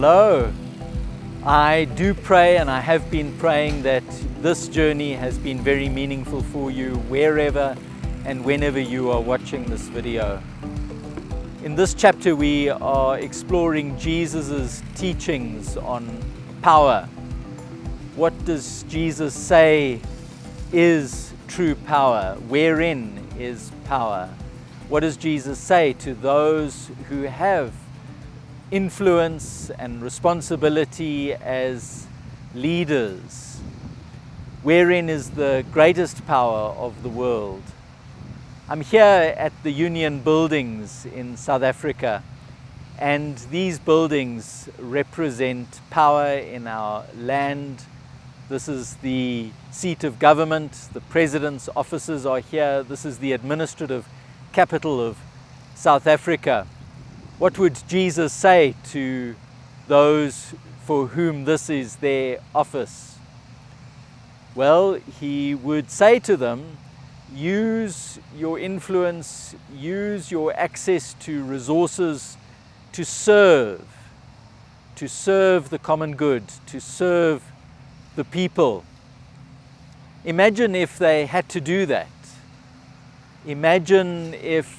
Hello. I do pray, and I have been praying, that this journey has been very meaningful for you wherever and whenever you are watching this video. In this chapter we are exploring Jesus' teachings on power. What does Jesus say is true power? Wherein is power? What does Jesus say to those who have influence and responsibility as leaders? Wherein is the greatest power of the world? I'm here at the Union Buildings in South Africa, and these buildings represent power in our land. This is the seat of government. The president's offices are here. This is the administrative capital of South Africa. What would Jesus say to those for whom this is their office? Well, he would say to them, use your influence, use your access to resources to serve the common good, to serve the people. Imagine if they had to do that. Imagine if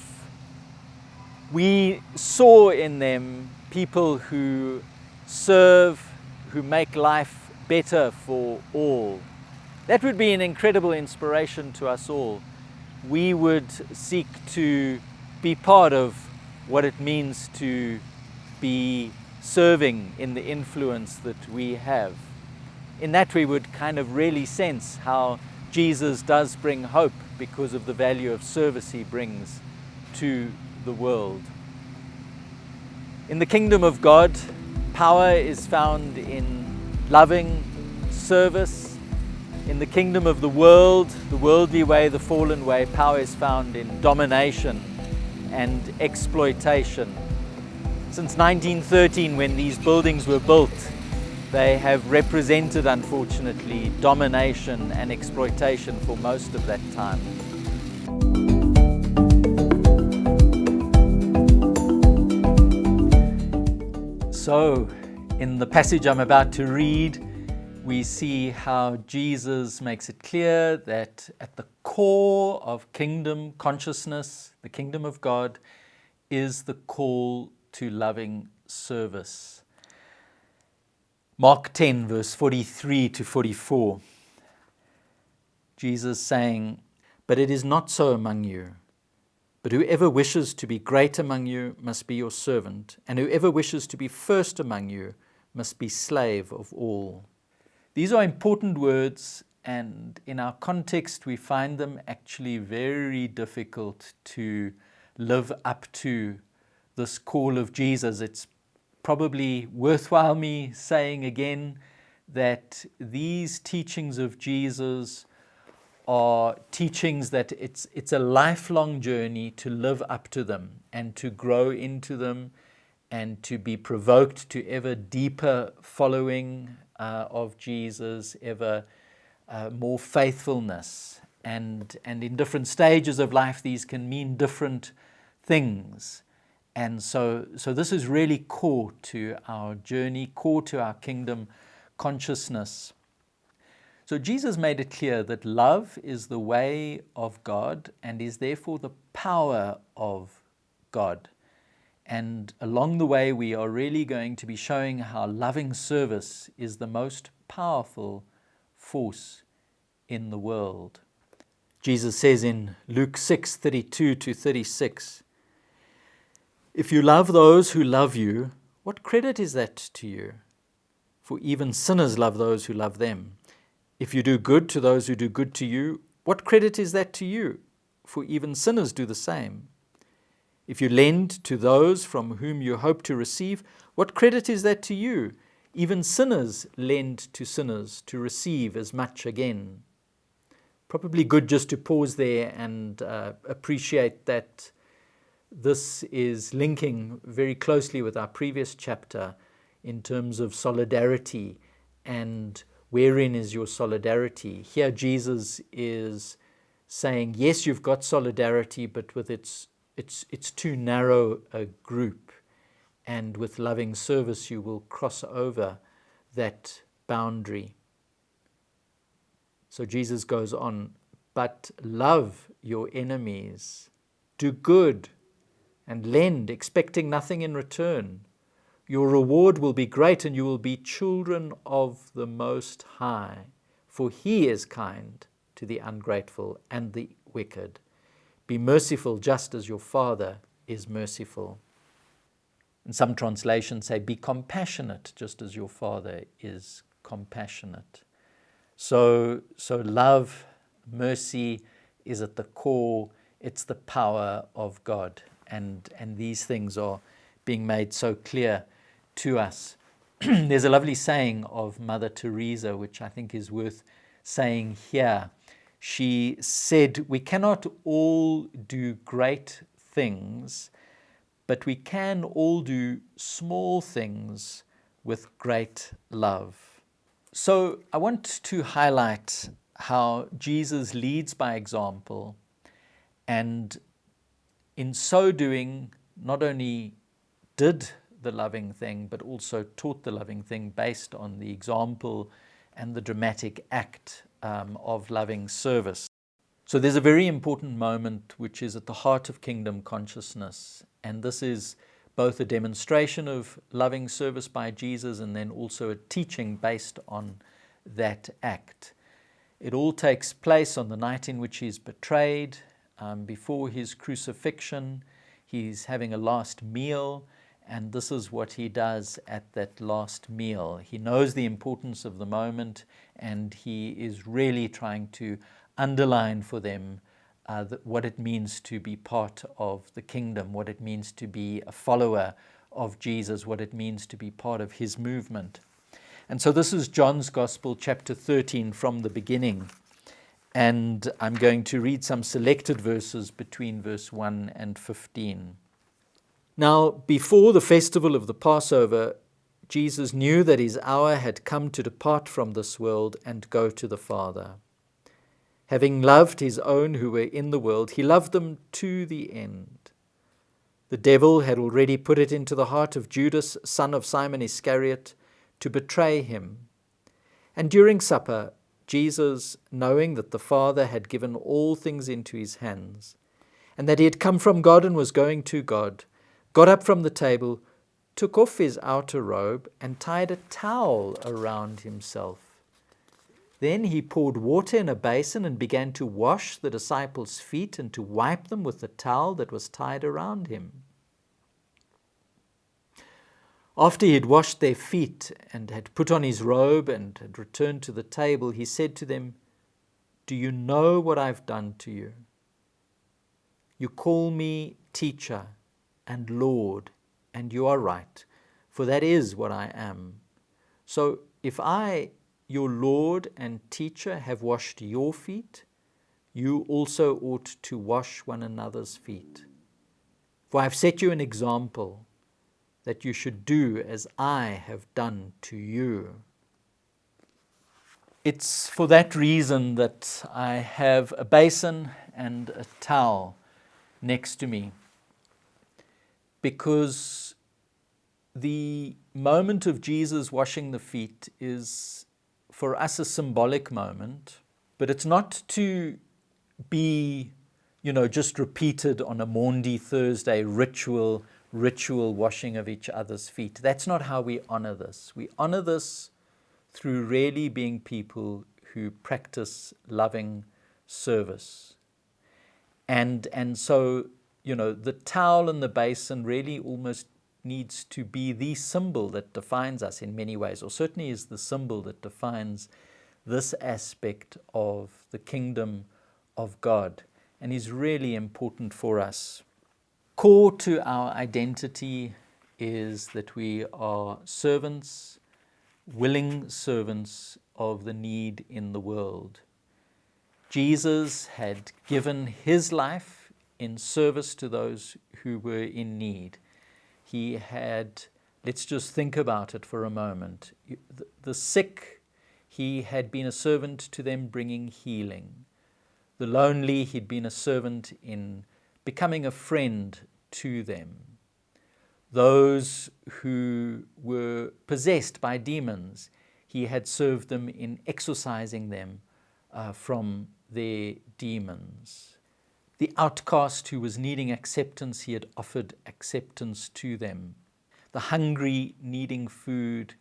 we saw in them people who serve, who make life better for all. That would be an incredible inspiration to us all. We would seek to be part of what it means to be serving in the influence that we have. In that we would kind of really sense how Jesus does bring hope because of the value of service he brings to the world. In the kingdom of God, power is found in loving service. In the kingdom of the world, the worldly way, the fallen way, power is found in domination and exploitation. Since 1913, when these buildings were built, they have represented, unfortunately, domination and exploitation for most of that time. So, in the passage I'm about to read, we see how Jesus makes it clear that at the core of kingdom consciousness, the kingdom of God, is the call to loving service. Mark 10, verse 43 to 44. Jesus saying, "But it is not so among you. But whoever wishes to be great among you must be your servant, and whoever wishes to be first among you must be slave of all." These are important words, and in our context we find them actually very difficult to live up to this call of Jesus. It's probably worthwhile me saying again that these teachings of Jesus are teachings that it's a lifelong journey to live up to them and to grow into them and to be provoked to ever deeper following of Jesus, ever more faithfulness. And in different stages of life, these can mean different things. And so this is really core to our journey, core to our kingdom consciousness. So Jesus made it clear that love is the way of God and is therefore the power of God. And along the way, we are really going to be showing how loving service is the most powerful force in the world. Jesus says in Luke 6:32 to 36, "If you love those who love you, what credit is that to you? For even sinners love those who love them. If you do good to those who do good to you, what credit is that to you? For even sinners do the same. If you lend to those from whom you hope to receive, what credit is that to you? Even sinners lend to sinners to receive as much again." Probably good just to pause there and appreciate that this is linking very closely with our previous chapter in terms of solidarity and wherein is your solidarity. Here Jesus is saying, yes, you've got solidarity, but with it's too narrow a group. and with loving service you will cross over that boundary. So Jesus goes on, but love your enemies, do good, and lend, expecting nothing in return. Your reward will be great, and you will be children of the Most High, for He is kind to the ungrateful and the wicked. Be merciful just as your Father is merciful. And some translations say, be compassionate just as your Father is compassionate. So love, mercy is at the core. It's the power of God. And these things are being made so clear to us. There's a lovely saying of Mother Teresa, which I think is worth saying here. She said, we cannot all do great things, but we can all do small things with great love. So I want to highlight how Jesus leads by example, and in so doing, not only did the loving thing, but also taught the loving thing based on the example and the dramatic act of loving service. So there's a very important moment which is at the heart of kingdom consciousness, and this is both a demonstration of loving service by Jesus and then also a teaching based on that act. It all takes place on the night in which he's betrayed, before his crucifixion. He's having a last meal, and this is what he does at that last meal. He knows the importance of the moment, and he is really trying to underline for them what it means to be part of the kingdom, what it means to be a follower of Jesus, what it means to be part of his movement. And so this is John's Gospel, chapter 13, from the beginning. And I'm going to read some selected verses between verse 1 and 15. Now, before the festival of the Passover, Jesus knew that his hour had come to depart from this world and go to the Father. Having loved his own who were in the world, he loved them to the end. The devil had already put it into the heart of Judas, son of Simon Iscariot, to betray him. And during supper, Jesus, knowing that the Father had given all things into his hands, and that he had come from God and was going to God, got up from the table, took off his outer robe, and tied a towel around himself. Then he poured water in a basin and began to wash the disciples' feet and to wipe them with the towel that was tied around him. After he had washed their feet and had put on his robe and had returned to the table, he said to them, "Do you know what I've done to you? You call me teacher and Lord, and you are right, for that is what I am. So if I, your Lord and teacher, have washed your feet, you also ought to wash one another's feet. For I have set you an example, that you should do as I have done to you." It's for that reason that I have a basin and a towel next to me, because the moment of Jesus washing the feet is for us a symbolic moment, but it's not to be, just repeated on a Maundy Thursday ritual washing of each other's feet. That's not how we honor this. We honor this through really being people who practice loving service. And so, the towel and the basin really almost needs to be the symbol that defines us in many ways, or certainly is the symbol that defines this aspect of the kingdom of God, and is really important for us. Core to our identity is that we are servants, willing servants of the need in the world. Jesus had given his life in service to those who were in need. He had, let's just think about it for a moment, the sick, he had been a servant to them bringing healing. The lonely, he'd been a servant in becoming a friend to them. Those who were possessed by demons, he had served them in exorcising them from their demons. The outcast who was needing acceptance, he had offered acceptance to them. The hungry needing food,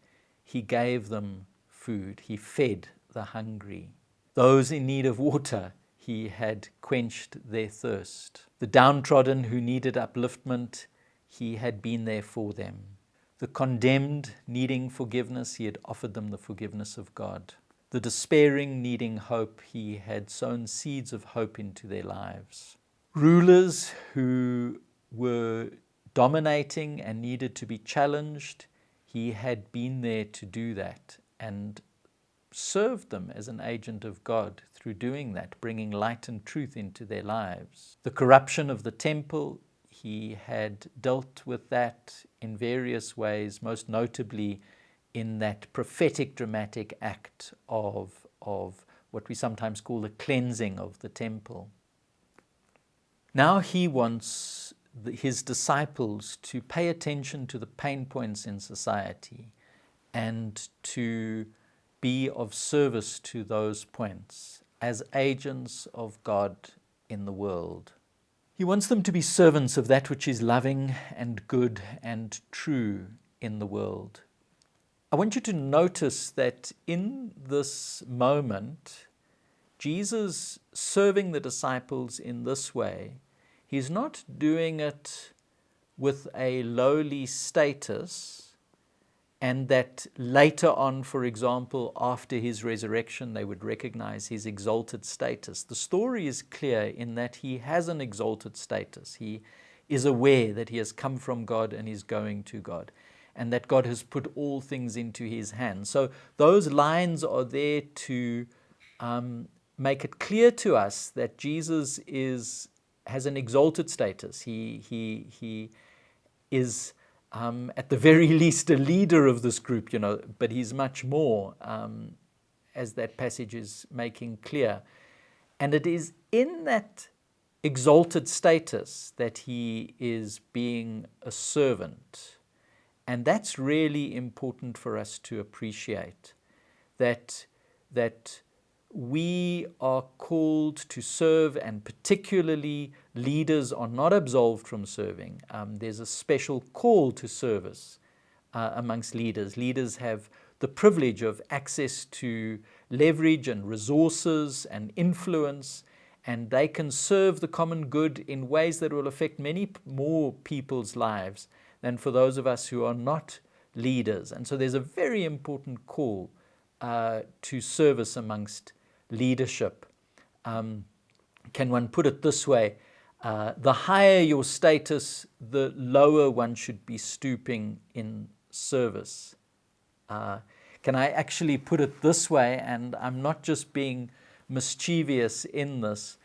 he gave them food. He fed the hungry. Those in need of water, he had quenched their thirst. The downtrodden who needed upliftment, he had been there for them. The condemned needing forgiveness, he had offered them the forgiveness of God. The despairing needing hope, he had sown seeds of hope into their lives. Rulers who were dominating and needed to be challenged, he had been there to do that and served them as an agent of God through doing that, bringing light and truth into their lives. The corruption of the temple, he had dealt with that in various ways, most notably in that prophetic dramatic act of what we sometimes call the cleansing of the temple. Now he wants his disciples to pay attention to the pain points in society and to be of service to those points as agents of God in the world. He wants them to be servants of that which is loving and good and true in the world. I want you to notice that in this moment, Jesus serving the disciples in this way, he's not doing it with a lowly status, and that later on, for example, after his resurrection, they would recognize his exalted status. The story is clear in that he has an exalted status. He is aware that he has come from God and is going to God, and that God has put all things into his hands. So those lines are there to make it clear to us that Jesus has an exalted status. He is at the very least a leader of this group, but he's much more, as that passage is making clear. And it is in that exalted status that he is being a servant. And that's really important for us to appreciate, that we are called to serve, and particularly leaders are not absolved from serving. There's a special call to service amongst leaders. Leaders have the privilege of access to leverage and resources and influence, and they can serve the common good in ways that will affect many more people's lives than for those of us who are not leaders. And so there's a very important call to service amongst leadership. Can one put it this way? The higher your status, the lower one should be stooping in service. Can I actually put it this way? And I'm not just being mischievous in this.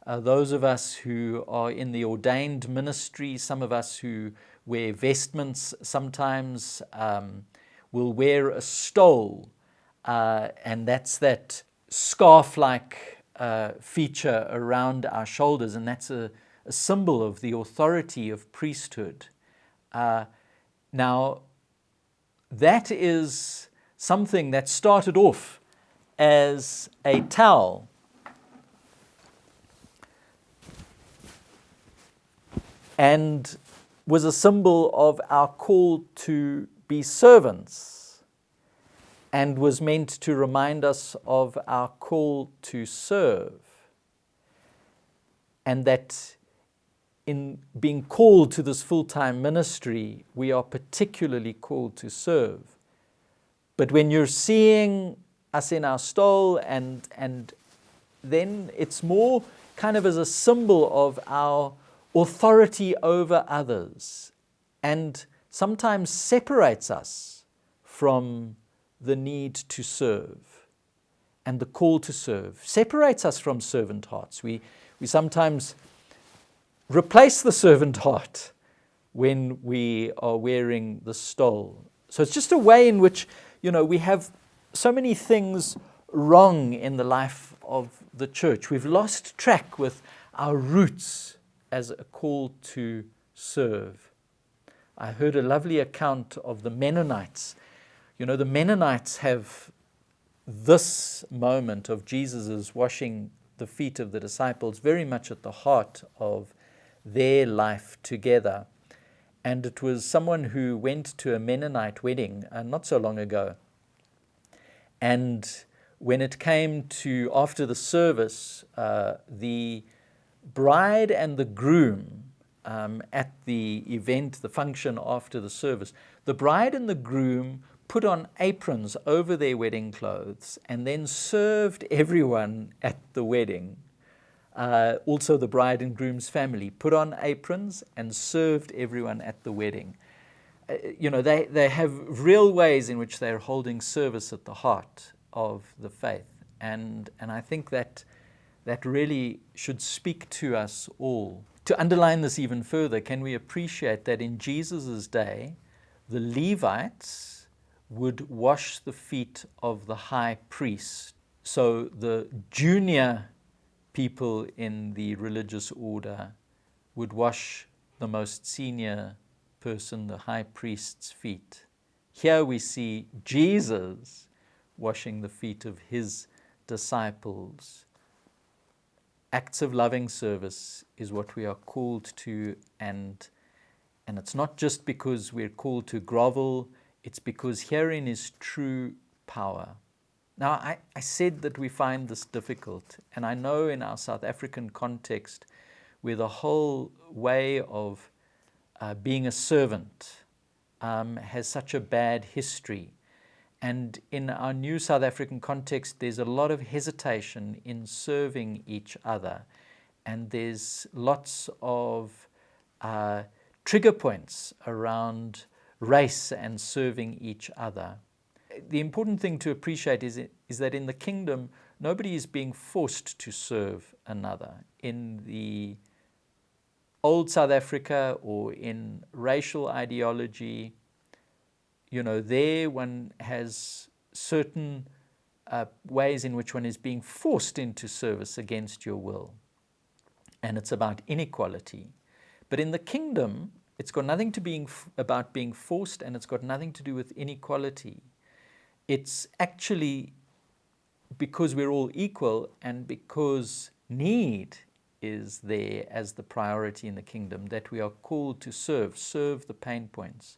Those of us who are in the ordained ministry, some of us who wear vestments sometimes will wear a stole, and that's that scarf-like feature around our shoulders, and that's a symbol of the authority of priesthood. Now, that is something that started off as a towel, and was a symbol of our call to be servants, and was meant to remind us of our call to serve, and that in being called to this full-time ministry, we are particularly called to serve. But when you're seeing us in our stole, and then it's more kind of as a symbol of our authority over others, and sometimes separates us from the need to serve and the call to serve, separates us from servant hearts. We sometimes replace the servant heart when we are wearing the stole. So it's just a way in which, we have so many things wrong in the life of the church. We've lost track with our roots as a call to serve. I heard a lovely account of the Mennonites. You know, the Mennonites have this moment of Jesus' washing the feet of the disciples very much at the heart of their life together. And it was someone who went to a Mennonite wedding not so long ago. And when it came to after the service, the bride and the groom at the event, the function after the service, the bride and the groom put on aprons over their wedding clothes and then served everyone at the wedding. Also, the bride and groom's family put on aprons and served everyone at the wedding. You know, they have real ways in which they're holding service at the heart of the faith. And I think that really should speak to us all. To underline this even further, can we appreciate that in Jesus' day, the Levites would wash the feet of the high priest. So the junior people in the religious order would wash the most senior person, the high priest's feet. Here we see Jesus washing the feet of his disciples. Acts of loving service is what we are called to, and it's not just because we're called to grovel, it's because herein is true power. Now, I said that we find this difficult, and I know in our South African context, where the whole way of being a servant has such a bad history. And in our new South African context, there's a lot of hesitation in serving each other. And there's lots of trigger points around race and serving each other. The important thing to appreciate is that in the kingdom, nobody is being forced to serve another. In the old South Africa or in racial ideology, you know, there one has certain ways in which one is being forced into service against your will. And it's about inequality. But in the kingdom, it's got nothing to be about being forced, and it's got nothing to do with inequality. It's actually because we're all equal and because need is there as the priority in the kingdom, that we are called to serve the pain points,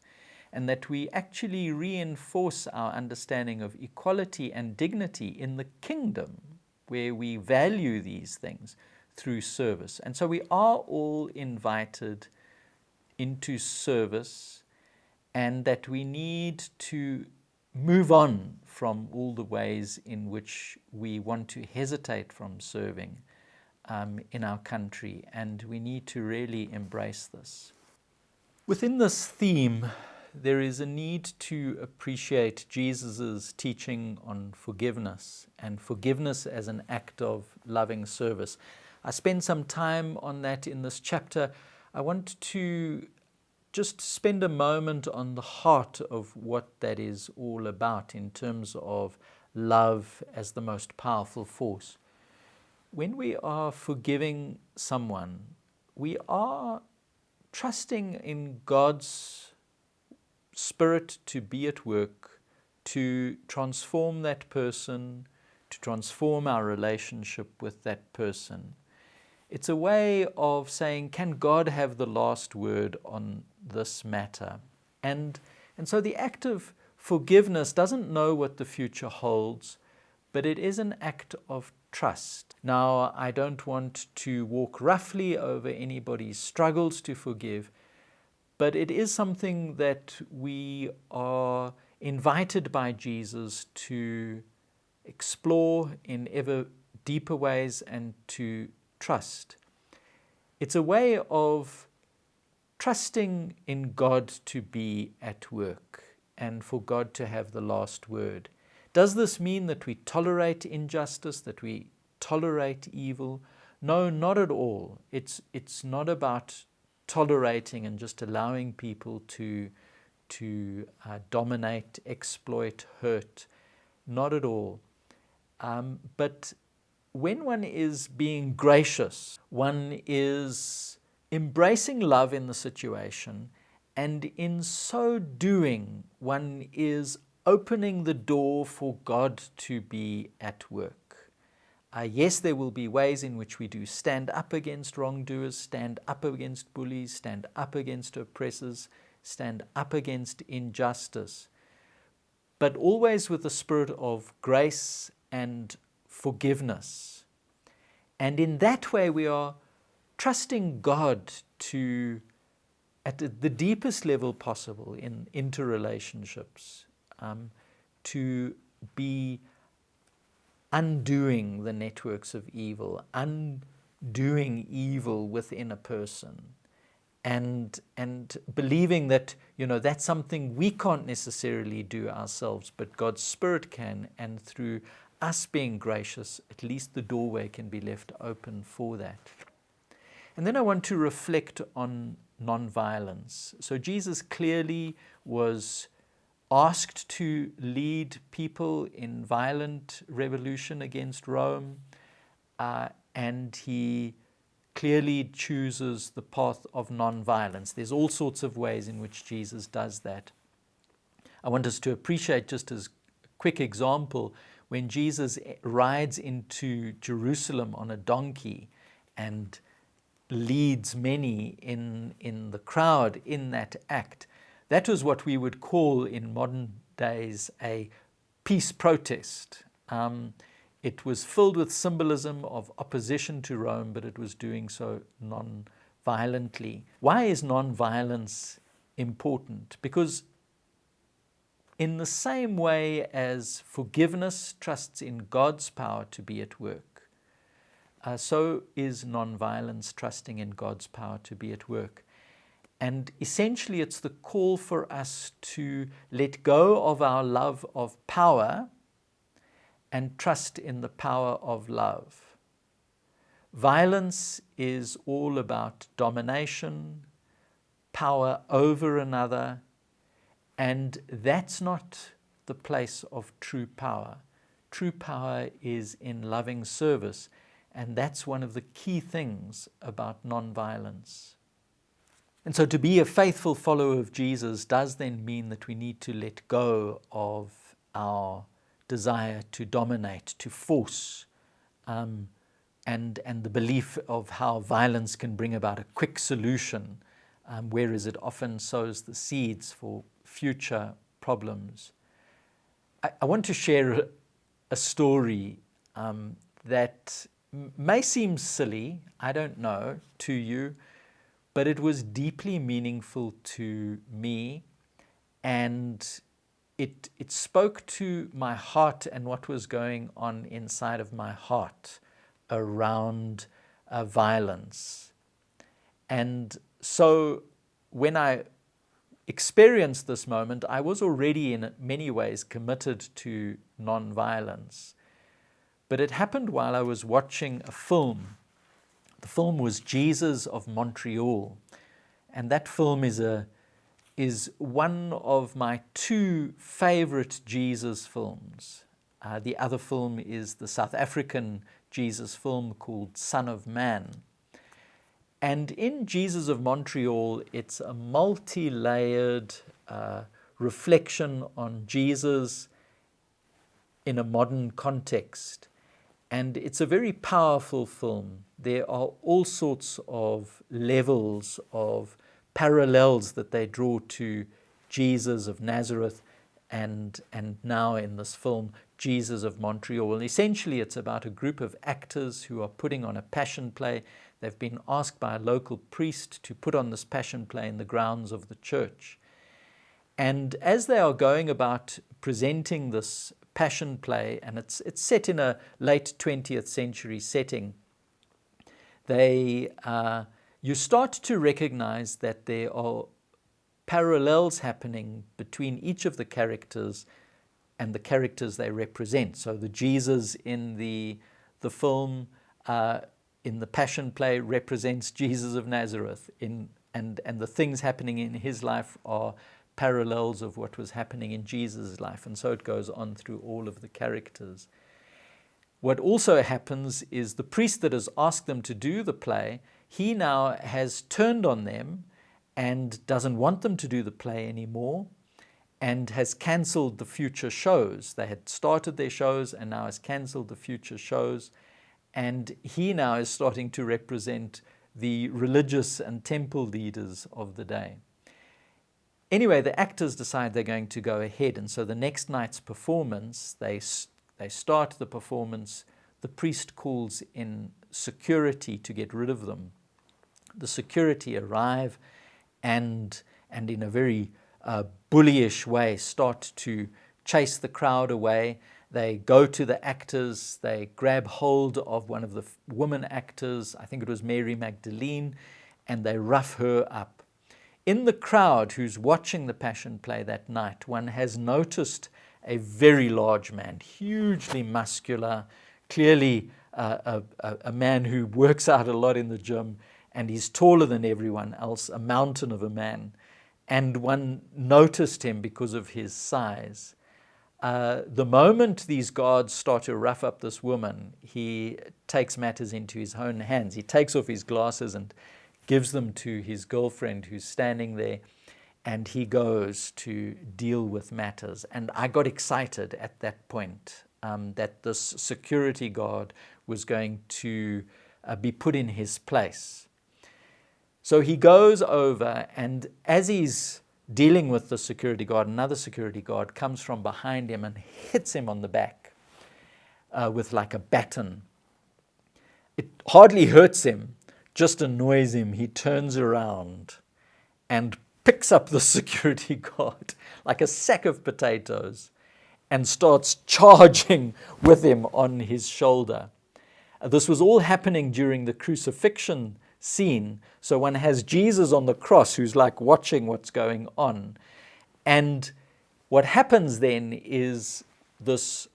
and that we actually reinforce our understanding of equality and dignity in the kingdom, where we value these things through service. And so we are all invited into service, and that we need to move on from all the ways in which we want to hesitate from serving in our country, and we need to really embrace this. Within this theme, there is a need to appreciate Jesus' teaching on forgiveness, and forgiveness as an act of loving service. I spend some time on that in this chapter. I want to just spend a moment on the heart of what that is all about in terms of love as the most powerful force. When we are forgiving someone, we are trusting in God's Spirit to be at work, to transform that person, to transform our relationship with that person. It's a way of saying, can God have the last word on this matter? And so the act of forgiveness doesn't know what the future holds, but it is an act of trust. Now, I don't want to walk roughly over anybody's struggles to forgive, but it is something that we are invited by Jesus to explore in ever deeper ways and to trust. It's a way of trusting in God to be at work and for God to have the last word. Does this mean that we tolerate injustice, that we tolerate evil? No, not at all. It's not about tolerating and just allowing people to dominate, exploit, hurt. Not at all. But when one is being gracious, one is embracing love in the situation And in so doing, one is opening the door for God to be at work. Yes, there will be ways in which we do stand up against wrongdoers, stand up against bullies, stand up against oppressors, stand up against injustice, but always with the spirit of grace and forgiveness. And in that way, we are trusting God to, at the deepest level possible in interrelationships, to be undoing the networks of evil, undoing evil within a person, and believing that, that's something we can't necessarily do ourselves, but God's Spirit can, and through us being gracious, at least the doorway can be left open for that. And then I want to reflect on nonviolence. So Jesus clearly was asked to lead people in violent revolution against Rome, and he clearly chooses the path of nonviolence. There's all sorts of ways in which Jesus does that. I want us to appreciate, just as a quick example, when Jesus rides into Jerusalem on a donkey and leads many in the crowd in that act. That was what we would call in modern days a peace protest. It was filled with symbolism of opposition to Rome, but it was doing so non-violently. Why is non-violence important? Because in the same way as forgiveness trusts in God's power to be at work, so is non-violence trusting in God's power to be at work. And essentially, it's the call for us to let go of our love of power and trust in the power of love. Violence is all about domination, power over another, and that's not the place of true power. True power is in loving service, and that's one of the key things about non-violence. And so to be a faithful follower of Jesus does then mean that we need to let go of our desire to dominate, to force, and the belief of how violence can bring about a quick solution, whereas it often sows the seeds for future problems. I want to share a story that may seem silly, I don't know, to you, but it was deeply meaningful to me, and it spoke to my heart and what was going on inside of my heart around violence. And so when I experienced this moment, I was already in many ways committed to non-violence. But it happened while I was watching a film. The film was Jesus of Montreal, and that film is one of my two favorite Jesus films. The other film is the South African Jesus film called Son of Man. And in Jesus of Montreal, it's a multi-layered reflection on Jesus in a modern context. And it's a very powerful film. There are all sorts of levels of parallels that they draw to Jesus of Nazareth and now in this film, Jesus of Montreal. And essentially, it's about a group of actors who are putting on a passion play. They've been asked by a local priest to put on this passion play in the grounds of the church. And as they are going about presenting this passion play, and it's set in a late 20th century setting, you start to recognize that there are parallels happening between each of the characters and the characters they represent. So the Jesus in the film, in the Passion play, represents Jesus of Nazareth, and the things happening in his life are parallels of what was happening in Jesus' life, and so it goes on through all of the characters. What also happens is the priest that has asked them to do the play, he now has turned on them and doesn't want them to do the play anymore, and has cancelled the future shows. They had started their shows and now has cancelled the future shows. And he now is starting to represent the religious and temple leaders of the day. Anyway, the actors decide they're going to go ahead. And so the next night's performance, they start the performance. The priest calls in security to get rid of them. The security arrive and in a very bullyish way start to chase the crowd away. They go to the actors, they grab hold of one of the women actors, I think it was Mary Magdalene, and they rough her up. In the crowd who's watching the Passion play that night, one has noticed a very large man, hugely muscular, clearly a man who works out a lot in the gym, and he's taller than everyone else, a mountain of a man. And one noticed him because of his size. The moment these guards start to rough up this woman, he takes matters into his own hands. He takes off his glasses and gives them to his girlfriend who's standing there, and he goes to deal with matters. And I got excited at that point that this security guard was going to be put in his place. So he goes over, and as he's dealing with the security guard, another security guard comes from behind him and hits him on the back with like a baton. It hardly hurts him, just annoys him. He turns around and picks up the security guard like a sack of potatoes and starts charging with him on his shoulder. This was all happening during the crucifixion scene. So one has Jesus on the cross who's like watching what's going on. And what happens then is this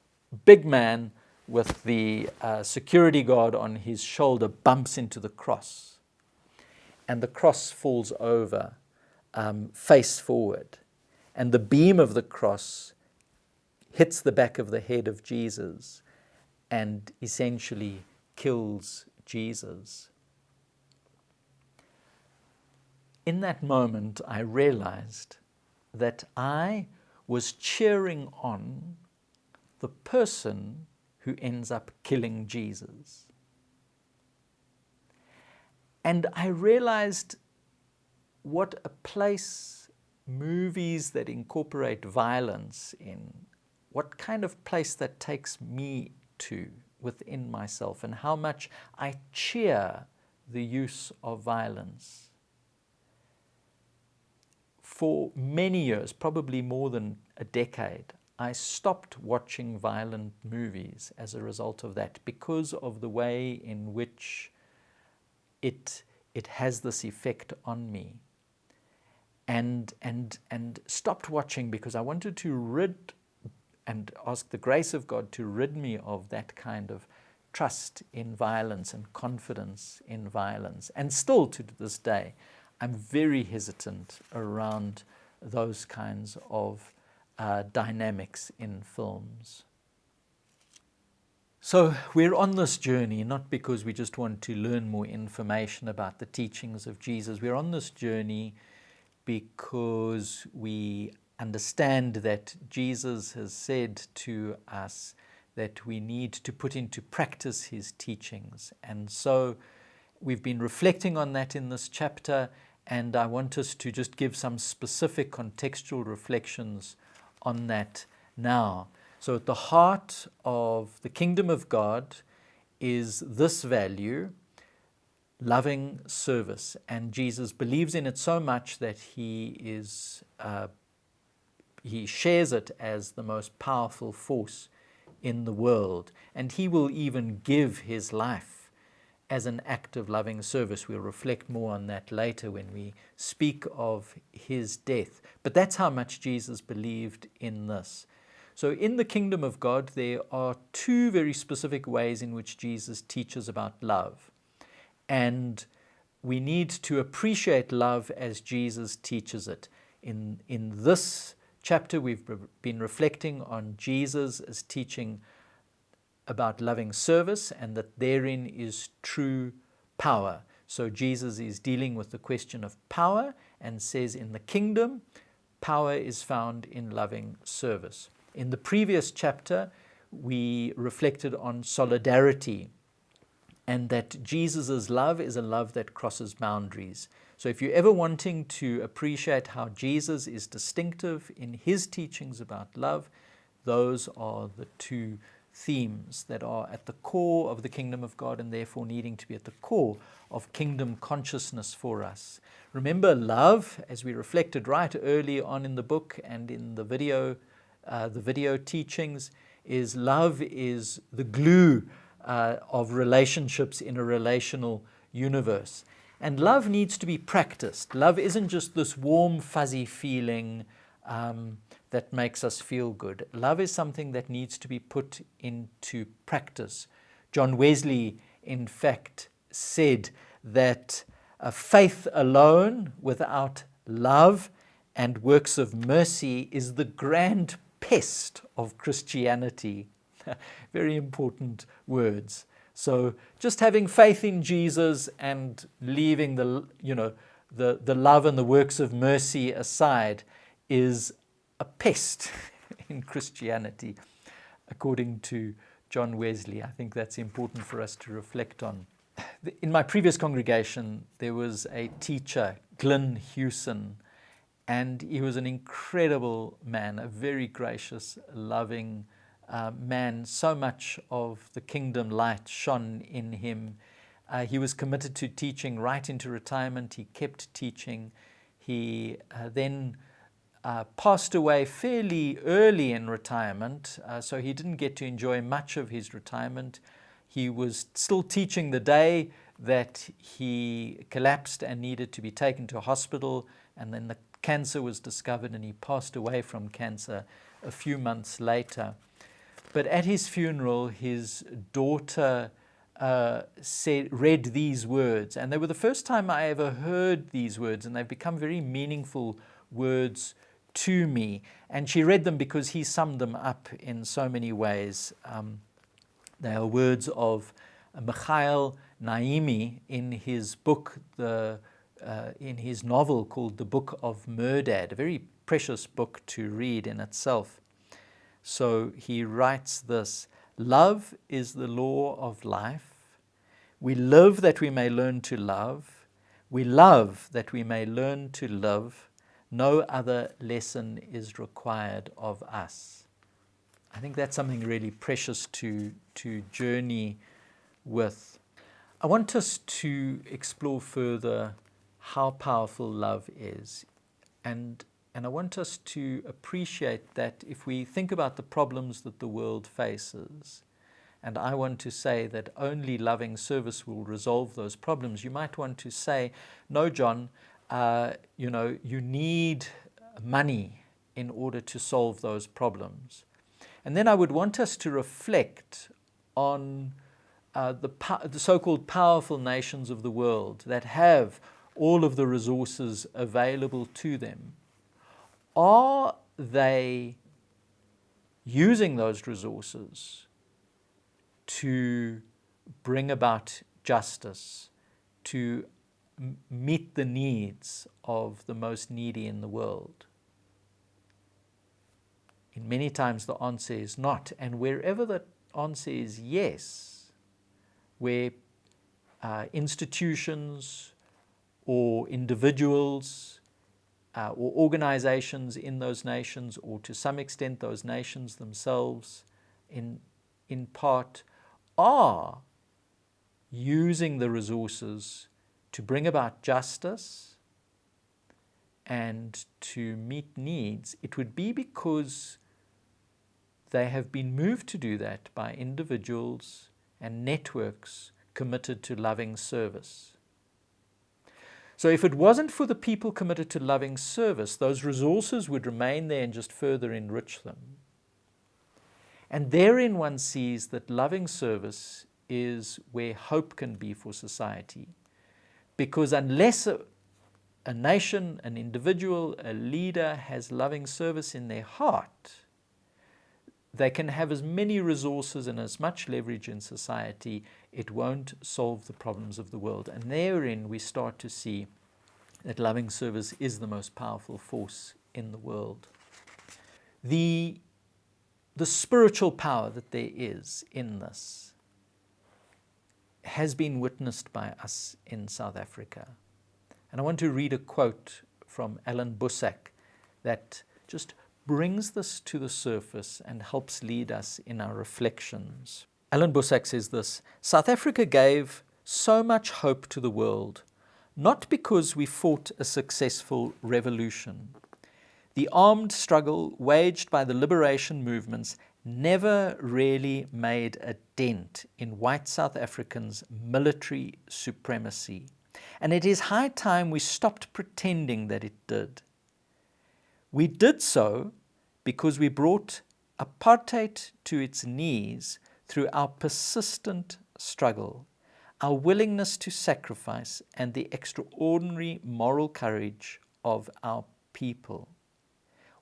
big man with the security guard on his shoulder bumps into the cross. And the cross falls over, face forward. And the beam of the cross hits the back of the head of Jesus and essentially kills Jesus. In that moment, I realized that I was cheering on the person who ends up killing Jesus. And I realized what a place movies that incorporate violence in, what kind of place that takes me to within myself, and how much I cheer the use of violence. For many years, probably more than a decade, I stopped watching violent movies as a result of that, because of the way in which it has this effect on me. And stopped watching because I wanted to rid and ask the grace of God to rid me of that kind of trust in violence and confidence in violence. And still to this day, I'm very hesitant around those kinds of dynamics in films. So we're on this journey not because we just want to learn more information about the teachings of Jesus. We're on this journey because we understand that Jesus has said to us that we need to put into practice his teachings. And so we've been reflecting on that in this chapter, and I want us to just give some specific contextual reflections on that now. So at the heart of the kingdom of God is this value, loving service. And Jesus believes in it so much that he shares it as the most powerful force in the world. And he will even give his life as an act of loving service. We'll reflect more on that later when we speak of his death. But that's how much Jesus believed in this. So in the kingdom of God, there are two very specific ways in which Jesus teaches about love. And we need to appreciate love as Jesus teaches it. In this chapter, we've been reflecting on Jesus as teaching about loving service, and that therein is true power. So Jesus is dealing with the question of power and says in the kingdom, power is found in loving service. In the previous chapter, we reflected on solidarity and that Jesus' love is a love that crosses boundaries. So if you're ever wanting to appreciate how Jesus is distinctive in his teachings about love, those are the two themes that are at the core of the kingdom of God and therefore needing to be at the core of kingdom consciousness for us. Remember, love, as we reflected right early on in the book and in the video teachings, is love is the glue of relationships in a relational universe. And love needs to be practiced. Love isn't just this warm, fuzzy feeling that makes us feel good. Love is something that needs to be put into practice. John Wesley, in fact, said that faith alone without love and works of mercy is the grand pest of Christianity. Very important words. So just having faith in Jesus and leaving the love and the works of mercy aside is a pest in Christianity, according to John Wesley. I think that's important for us to reflect on. In my previous congregation, there was a teacher, Glyn Hewson, and he was an incredible man, a very gracious, loving man. So much of the kingdom light shone in him. He was committed to teaching right into retirement. He kept teaching. He then passed away fairly early in retirement, so he didn't get to enjoy much of his retirement. He was still teaching the day that he collapsed and needed to be taken to a hospital, and then the cancer was discovered and he passed away from cancer a few months later. But at his funeral, his daughter read these words, and they were the first time I ever heard these words, and they've become very meaningful words to me. And she read them because he summed them up in so many ways. They are words of Mikhail Naimi in his book, in his novel called The Book of Merdad, a very precious book to read in itself. So he writes this: love is the law of life. We live that we may learn to love. We love that we may learn to live. No other lesson is required of us. I think that's something really precious to journey with. I want us to explore further how powerful love is. And I want us to appreciate that if we think about the problems that the world faces, and I want to say that only loving service will resolve those problems, you might want to say, no, John, you need money in order to solve those problems. And then I would want us to reflect on the so-called powerful nations of the world that have all of the resources available to them. Are they using those resources to bring about justice, to meet the needs of the most needy in the world? And many times the answer is not. And wherever the answer is yes, where institutions or individuals or organizations in those nations, or to some extent those nations themselves in part, are using the resources to bring about justice and to meet needs, it would be because they have been moved to do that by individuals and networks committed to loving service. So if it wasn't for the people committed to loving service, those resources would remain there and just further enrich them. And therein one sees that loving service is where hope can be for society. Because unless a nation, an individual, a leader has loving service in their heart, they can have as many resources and as much leverage in society, it won't solve the problems of the world. And therein we start to see that loving service is the most powerful force in the world. The spiritual power that there is in this has been witnessed by us in South Africa. And I want to read a quote from Alan Bussack that just brings this to the surface and helps lead us in our reflections. Alan Bussack says this: "South Africa gave so much hope to the world, not because we fought a successful revolution. The armed struggle waged by the liberation movements never really made a dent in white South Africans' military supremacy. And it is high time we stopped pretending that it did. We did so because we brought apartheid to its knees through our persistent struggle, our willingness to sacrifice, and the extraordinary moral courage of our people.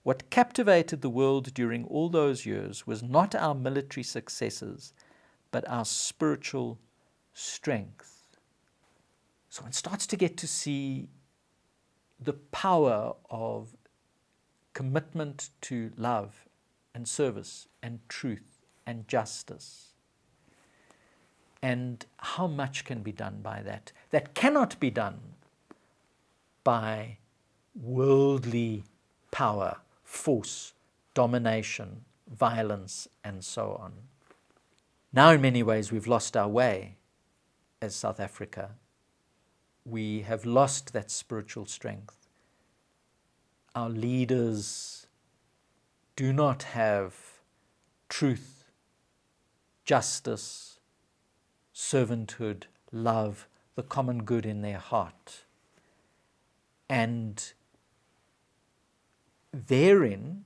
What captivated the world during all those years was not our military successes, but our spiritual strength." So one starts to get to see the power of commitment to love and service and truth and justice, and how much can be done by that. That cannot be done by worldly power, force, domination, violence, and so on. Now, in many ways, we've lost our way as South Africa. We have lost that spiritual strength. Our leaders do not have truth, justice, servanthood, love, the common good in their heart. And therein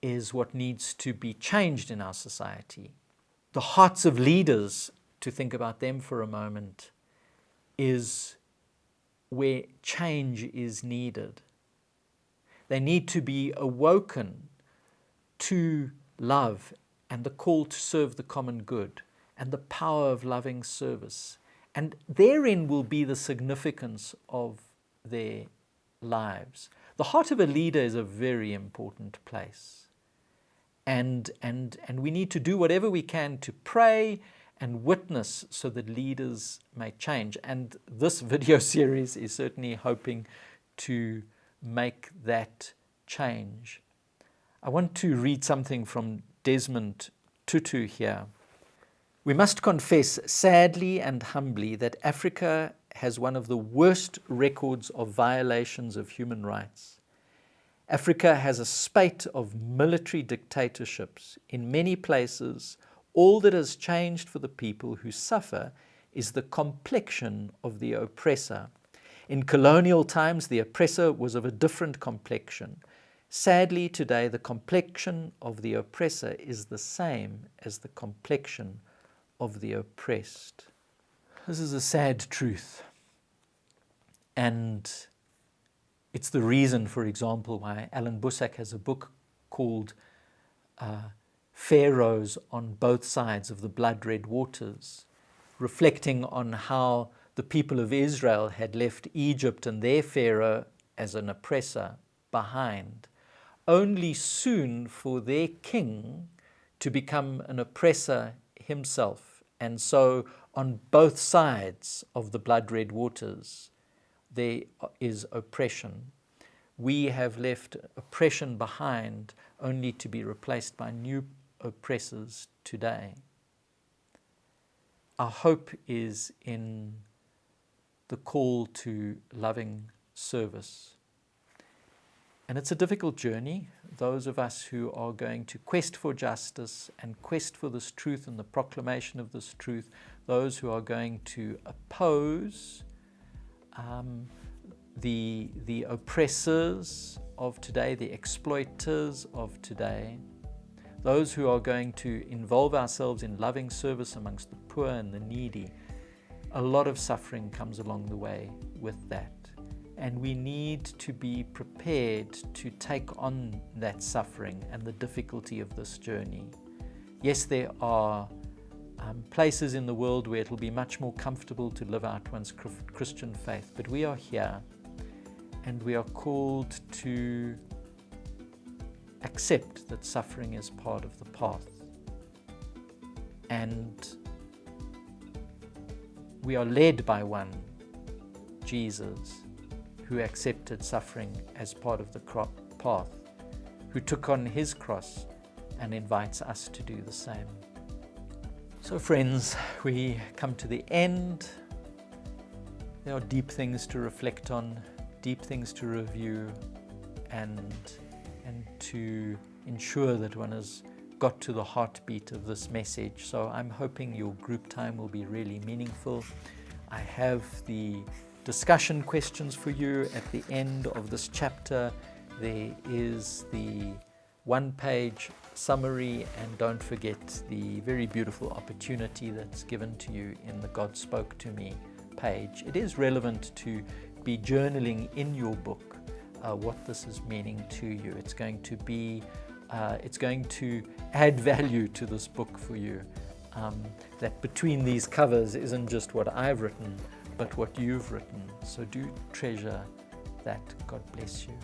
is what needs to be changed in our society. The hearts of leaders, to think about them for a moment, is where change is needed. They need to be awoken to love and the call to serve the common good and the power of loving service. And therein will be the significance of their lives. The heart of a leader is a very important place. And we need to do whatever we can to pray and witness so that leaders may change. And this video series is certainly hoping to make that change. I want to read something from Desmond Tutu here. "We must confess sadly and humbly that Africa has one of the worst records of violations of human rights. Africa has a spate of military dictatorships. In many places, all that has changed for the people who suffer is the complexion of the oppressor. In colonial times, the oppressor was of a different complexion. Sadly, today, the complexion of the oppressor is the same as the complexion of the oppressed." This is a sad truth. And it's the reason, for example, why Alan Bussack has a book called Pharaohs on Both Sides of the Blood-Red Waters, reflecting on how the people of Israel had left Egypt and their Pharaoh as an oppressor behind, only soon for their king to become an oppressor himself. And so on both sides of the blood-red waters, there is oppression. We have left oppression behind only to be replaced by new oppressors today. Our hope is in the call to loving service. And it's a difficult journey. Those of us who are going to quest for justice and quest for this truth and the proclamation of this truth, those who are going to oppose the oppressors of today, the exploiters of today, those who are going to involve ourselves in loving service amongst the poor and the needy, a lot of suffering comes along the way with that. And we need to be prepared to take on that suffering and the difficulty of this journey. Yes, there are places in the world where it will be much more comfortable to live out one's Christian faith, but we are here and we are called to accept that suffering is part of the path. And we are led by one, Jesus, who accepted suffering as part of the path, who took on his cross and invites us to do the same. So friends, we come to the end. There are deep things to reflect on, deep things to review, and to ensure that one has got to the heartbeat of this message. So I'm hoping your group time will be really meaningful. I have the discussion questions for you at the end of this chapter. There is the one-page summary, and don't forget the very beautiful opportunity that's given to you in the God Spoke to Me page. It is relevant to be journaling in your book what this is meaning to you. It's going to add value to this book for you. That between these covers isn't just what I've written, but what you've written. So do treasure that. God bless you.